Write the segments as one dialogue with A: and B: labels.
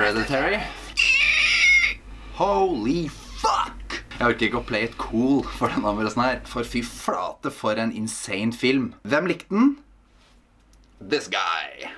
A: Hereditary. Holy fuck! Jeg orker ikke å play it cool for denne anmeldelsen her, for fy flate for en insane film. Hvem likte den? This guy.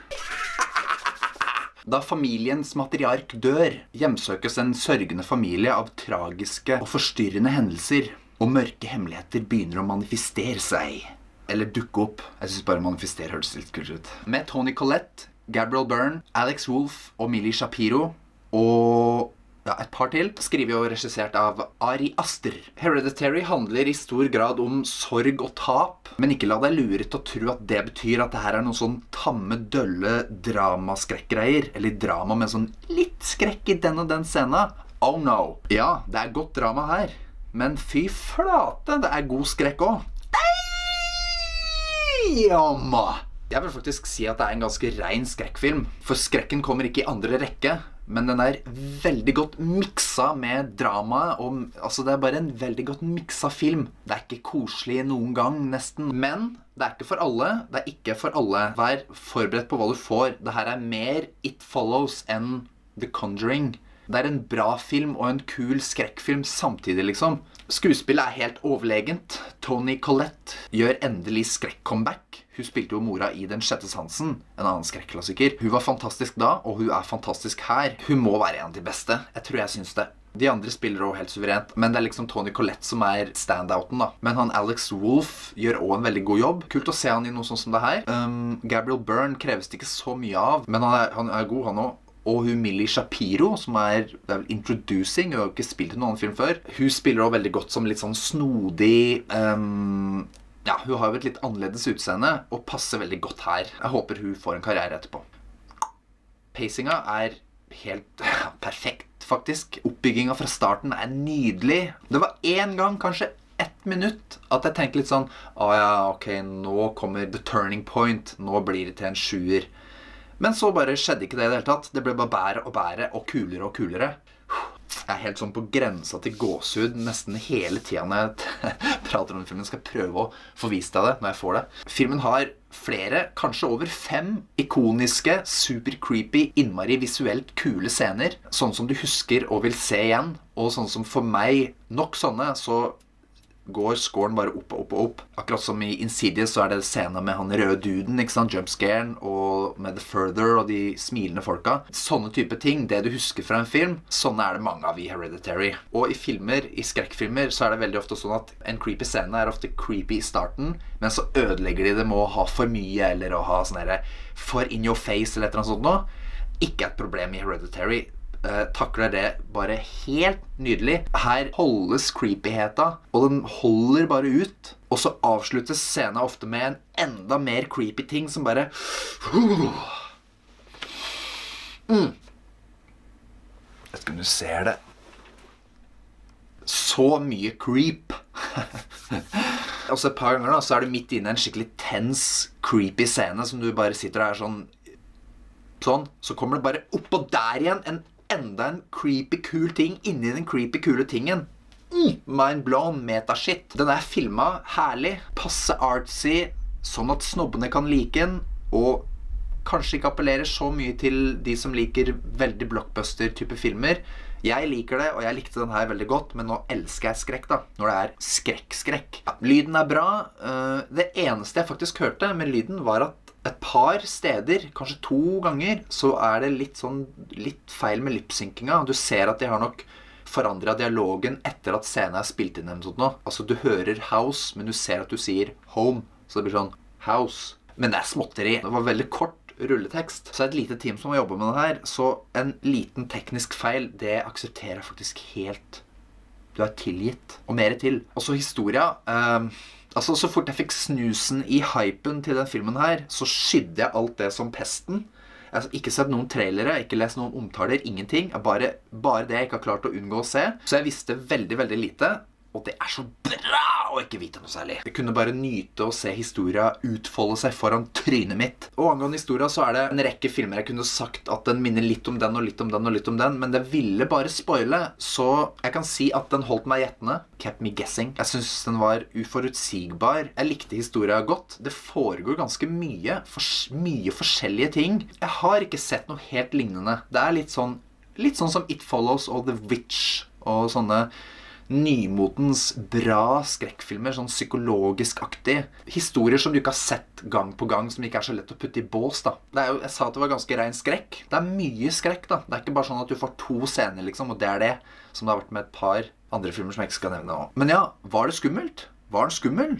A: Da familiens matriark dør, hjemsøkes en sørgende familie av tragiske og forstyrrende hendelser, og mørke hemmeligheter begynner å manifestere seg. Eller dukke opp. Jeg synes bare manifestere høres litt kult ut. Med Toni Collette, Gabriel Byrne, Alex Wolff og Millie Shapiro, og et par til, skrevet og regissert av Ari Aster. Hereditary handler i stor grad om sorg og tap, men ikke la deg lure til å tro at det betyr at det her er noen sånn tamme, dølle dramaskrekkgreier, eller drama med sånn litt skrekk i den og den scenen. Oh no. Ja, det er godt drama her, men fy flate, det er god skrekk også. Damn! Jeg vil faktisk si at det er en ganske ren skrekkfilm, for skrekken kommer ikke i andre rekke, men den er veldig godt miksa med drama, og altså det er bare en veldig godt miksa film. Det er ikke koselig noen gang, nesten, men det er ikke for alle, det er ikke for alle. Vær forberedt på hva du får. Dette er mer It Follows enn The Conjuring. Det er en bra film og en kul skrekkfilm samtidig, liksom. Skuespillet er helt overlegent. Toni Collette gjør endelig skrekk-comeback. Hun spilte jo mora i Den sjette sansen, en annen skrekklassiker. Hun var fantastisk da, og hun er fantastisk her. Hun må være en av de beste. Jeg tror jeg synes det. De andre spiller også helt suverent, men det er liksom Toni Collette som er standouten da. Men han Alex Wolff gjør også en veldig god jobb. Kult å se han i noe sånn som det her. Gabriel Byrne kreves det ikke så mye av, men han er god, han også. Og hun Millie Shapiro, som det er vel Introducing, hun har jo ikke spilt i noen film før. Hun spiller også veldig godt som litt sånn snodig, ja, hun har jo et litt annerledes utseende, og passer veldig godt her. Jeg håper hun får en karriere etterpå. Pacinga er helt perfekt, faktisk. Oppbygginga fra starten er nydelig. Det var en gang, kanskje 1 minutt, at jeg tenkte litt sånn, ja, ok, nå kommer the turning point, nå blir det til en 7-er. Men så bare skjedde ikke det i det hele tatt. Det ble bare bære og bære, og kulere og kulere. Jeg er helt sånn på grensa til gåsehud nesten hele tiden når jeg prater om filmen. Jeg skal prøve å få vist deg det når jeg får det. Filmen har flere, kanskje over 5 ikoniske, super creepy, innmari visuelt kule scener. Sånn som du husker og vil se igjen. Og sånn som for meg, nok sånne, så går scoren bare opp og opp og opp. Akkurat som i Insidious så er det scenen med han røde duden, ikke sant? Jumpscaren, og med The Further og de smilende folka. Sånne type ting, det du husker fra en film, sånne er det mange av i Hereditary. Og i filmer, i skrekkfilmer, så er det veldig ofte sånn at en creepy scene er ofte creepy i starten, men så ødelegger de det med å ha for mye, eller å ha sånn her for in your face, eller et eller annet sånt nå. Ikke et problem i Hereditary. Takler det bare helt nydelig. Her holdes creepyheta, og den holder bare ut. Og så avsluttes scenen ofte med en enda mer creepy ting som bare Jeg vet ikke om du ser det. Så mye creep. Og så et par ganger da, så er du midt inne i en skikkelig tense, creepy scene som du bare sitter og er sånn, så kommer det bare opp og der igjen enda en creepy kul ting inni den creepy kule tingen. Mind blown meta-shit. Den er filmet herlig, passe artsy, sånn at snobbene kan like den, og kanskje ikke appellerer så mye til de som liker veldig blockbuster-type filmer. Jeg liker det, og jeg likte den her veldig godt, men nå elsker jeg skrekk da, når det er skrekk. Ja, lyden er bra. Det eneste jeg faktisk hørte med lyden var at et par steder, kanskje 2 ganger, så er det litt feil med lipsynkinga. Du ser at de har nok forandret dialogen etter at scenen er spilt inn eller sånt nå. Altså du hører house, men du ser at du sier home, så det blir sånn house. Men det er småtteri. Det var veldig kort rulletekst. Så et lite team som har jobbet med det her, så en liten teknisk feil, det aksepterer jeg faktisk helt. Du er tilgitt, og mer til. Og så historia, altså så fort jeg fikk snusen i hypen til den filmen her, så skydde jeg alt det som pesten. Jeg har ikke sett noen trailere, ikke lest noen omtaler, ingenting. Bare det jeg ikke har klart å unngå å se. Så jeg visste veldig, veldig lite, og det er så bra å ikke vite noe særlig. Jeg kunne bare nyte å se historia utfolde seg foran trynet mitt. Og angående historia så er det en rekke filmer jeg kunne sagt at den minner litt om den og litt om den og litt om den, men det ville bare spoile, så jeg kan si at den holdt meg gjettende. Kept me guessing. Jeg synes den var uforutsigbar. Jeg likte historia godt. Det foregår ganske mye forskjellige ting. Jeg har ikke sett noe helt lignende. Det er litt sånn Litt sånn som It Follows og The Witch og sånne nymotens bra skrekkfilmer, sånn psykologisk-aktig. Historier som du ikke har sett gang på gang, som ikke er så lett å putte i bås, da. Jeg sa at det var ganske ren skrekk. Det er mye skrekk, da. Det er ikke bare sånn at du får 2 scener, liksom, og det er det. Som det har vært med et par andre filmer som jeg ikke skal nevne nå. Men ja, var det skummelt? Var den skummel?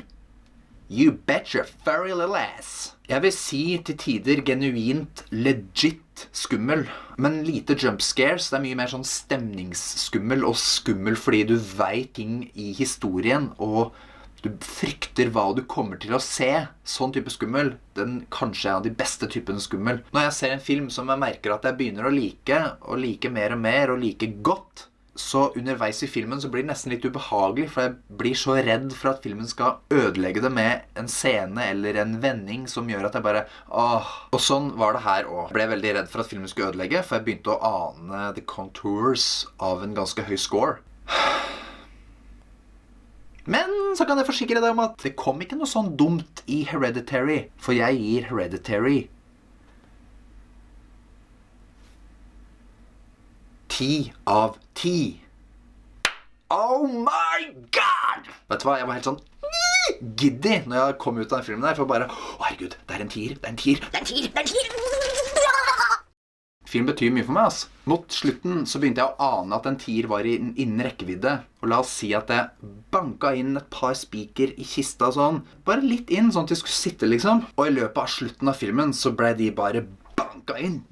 A: You bet your furry little ass. Jeg vil si til tider genuint legit skummel, men lite jump scares. Det er mye mer sånn stemningsskummel og skummel fordi du vet ting i historien, og du frykter hva du kommer til å se. Sånn type skummel, den kanskje er av de beste typene skummel. Når jeg ser en film som jeg merker at jeg begynner å like, og like mer og mer, og like godt, så underveis i filmen så blir det nesten litt ubehagelig, for jeg blir så redd for at filmen skal ødelegge det med en scene eller en vending som gjør at jeg bare Og sånn var det her også. Jeg ble veldig redd for at filmen skulle ødelegge, for jeg begynte å ane the contours av en ganske høy score. Men så kan jeg forsikre deg om at det kom ikke noe sånn dumt i Hereditary, for jeg gir Hereditary 10 av 10. Oh my god! Vet du hva, jeg var helt sånn giddy når jeg kom ut av den filmen der, for bare, herregud, det er en tier, det er en tier, det er en tier, det er en tier. Film betyr mye for meg, ass. Mot slutten så begynte jeg å ane at en tier var innen rekkevidde, og la oss si at jeg banka inn et par spiker i kista sånn, bare litt inn, sånn at de skulle sitte liksom, og i løpet av slutten av filmen så ble de bare banka inn,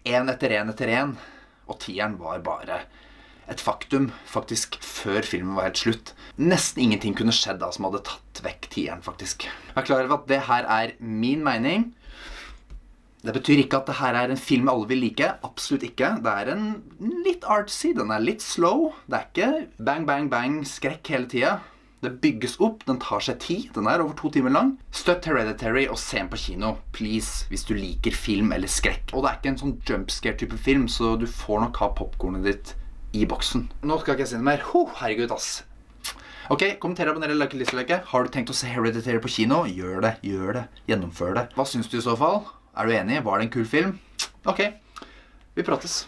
A: en etter en, og tieren var bare et faktum, faktisk før filmen var helt slutt. Nesten ingenting kunne skjedd da som hadde tatt vekk tieren, faktisk. Jeg er klar over at det her er min mening. Det betyr ikke at det her er en film alle vil like, absolutt ikke. Det er en litt artsy, den er litt slow, det er ikke bang, bang, bang, skrekk hele tiden. Det bygges opp, den tar seg tid, den er over 2 timer lang. Støtt Hereditary og se den på kino, please, hvis du liker film eller skrekk. Og det er ikke en sånn jumpscare type film, så du får nok ha popcornet ditt i boksen. Nå skal ikke jeg si det mer. Herregud, ass. Ok, kommenter, abonner, like, liste. Har du tenkt å se Hereditary på kino? Gjør det, gjennomfør det. Hva synes du i så fall? Er du enig? Var det en kul film? Ok, vi prates.